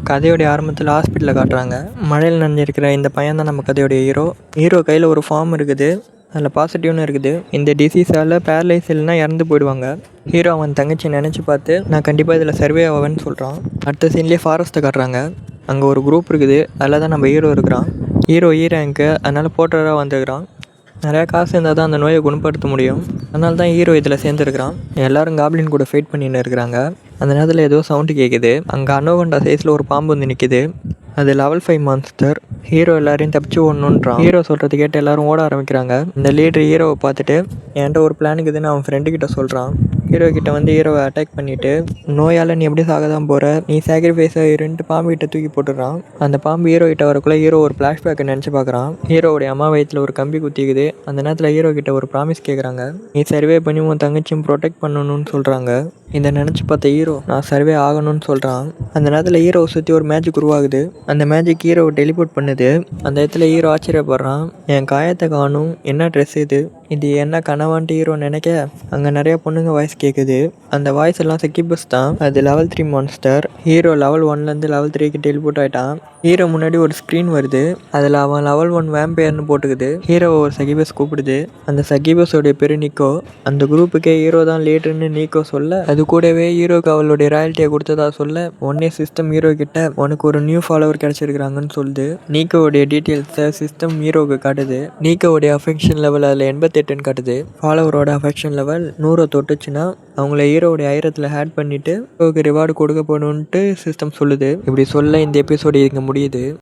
கதையோடைய ஆரம்பத்தில் ஹாஸ்பிட்டலில் காட்டுறாங்க. மழையில் நனைஞ்சிருக்கிற இந்த பையன் தான் நம்ம கதையோடைய ஹீரோ. ஹீரோ கையில் ஒரு ஃபார்ம் இருக்குது. அதில் பாசிட்டிவ்னு இருக்குது. இந்த டிசீஸால் பேரலைஸ் இல்லைனா இறந்து போயிடுவாங்க. ஹீரோ அவன் தங்கச்சி நினச்சி பார்த்து நான் கண்டிப்பாக இதில் சர்வே ஆவேன்னு சொல்கிறான். அடுத்த சீன்லேயே ஃபாரஸ்ட்டை காட்டுறாங்க. அங்கே ஒரு குரூப் இருக்குது. அதில் தான் நம்ம ஹீரோ இருக்கிறான். ஹீரோ ரேங்க்கு, அதனால் போர்ட்டராக வந்துருக்கிறான். நிறையா காசு இருந்தால் தான் அந்த நோயை குணப்படுத்த முடியும். அதனால தான் ஹீரோ இதில் சேர்ந்துருக்கிறான். எல்லோரும் காப்ளின் கூட ஃபைட் பண்ணின்னு இருக்கிறாங்க. அந்த நேரத்தில் ஏதோ சவுண்டு கேட்குது. அங்கே அனோகண்டா சைஸில் ஒரு பாம்பு வந்து நிற்கிது. அது லெவல் 5 மான்ஸ்டர். ஹீரோ எல்லாரையும் தப்பிச்சு ஓடணுன்றான். ஹீரோ சொல்கிறது கேட்டு எல்லோரும் ஓட ஆரம்பிக்கிறாங்க. இந்த லீடர் ஹீரோவை பார்த்துட்டு என்கிட்ட ஒரு பிளான் இருக்குதுன்னு அவன் ஃப்ரெண்டுக்கிட்ட சொல்கிறான். ஹீரோ கிட்ட வந்து ஹீரோவை அட்டாக் பண்ணிவிட்டு நோயால் நீ எப்படி சாக தான் போகிற, நீ சாக்ரிஃபைஸ் ஆகிருன்ட்டு பாம்பு கிட்ட தூக்கி போட்டுடுறான். அந்த பாம்பு ஹீரோ கிட்ட வரக்குள்ளே ஹீரோ ஒரு ஃப்ளாஷ்பேக்கை நினச்சி பார்க்குறான். ஹீரோவுடைய அம்மா வயிற்றில் ஒரு கம்பி குத்திக்குது. அந்த நேரத்தில் ஹீரோ கிட்ட ஒரு ப்ராமிஸ் கேட்குறாங்க. நீ சர்வே பண்ணி உன் தங்கச்சியும் ப்ரொடெக்ட் பண்ணணும்னு சொல்கிறாங்க. இதை நினச்சி பார்த்த ஹீரோ நான் சர்வே ஆகணும்னு சொல்கிறான். அந்த நேரத்தில் ஹீரோவை சுற்றி ஒரு மேஜிக் உருவாகுது. அந்த மேஜிக் ஹீரோவை டெலிபோர்ட் பண்ணுது. அந்த இடத்துல ஹீரோ ஆச்சரியப்படுறான். என் காயத்தை காணும், என்ன ட்ரெஸ் இது என்ன கனவான்ட்டு ஹீரோ நினைக்க அங்கே நிறைய பொண்ணுங்க வாய்ஸ் கேட்குது. அந்த வாய்ஸ் எல்லாம் சக்கிபஸ் தான். அது லெவல் 3 மான்ஸ்டர். ஹீரோ லெவல் 1லேருந்து லெவல் 3க்கு டெலிபோர்ட் ஆகிட்டான். ஹீரோ முன்னாடி ஒரு ஸ்க்ரீன் வருது. அதில் அவன் லெவல் 1 வேம்பையர்னு போட்டுக்குது. ஹீரோவை ஒரு சகிபஸ் கூப்பிடுது. அந்த சகிபஸோடைய பேர் நிக்கோ. அந்த குரூப்புக்கே ஹீரோ தான் லீடர்னு நீக்கோ சொல்ல, அது கூடவே ஹீரோக்கு அவளுடைய ராயல்ட்டியை கொடுத்ததா சொல்ல, உடனே சிஸ்டம் ஹீரோ கிட்ட உனக்கு ஒரு நியூ ஃபாலோவர் கிடச்சிருக்கிறாங்கன்னு சொல்லுது. நீக்கோவுடைய டீட்டெயில்ஸை சிஸ்டம் ஹீரோவுக்கு காட்டுது. நீக்கோவுடைய அஃபெக்ஷன் லெவல் அதில் 88ன்னு காட்டுது. ஃபாலோவரோட அஃபெக்ஷன் லெவல் 100 தொட்டுச்சுன்னா அவங்கள ஹீரோவுடைய ஆயிரத்தில் ஆட் பண்ணிவிட்டு ஹீரோவுக்கு ரிவார்டு கொடுக்கப்படணுன்ட்டு சிஸ்டம் சொல்லுது. இப்படி சொல்ல இந்த எபிசோடு இங்கே முடியுது.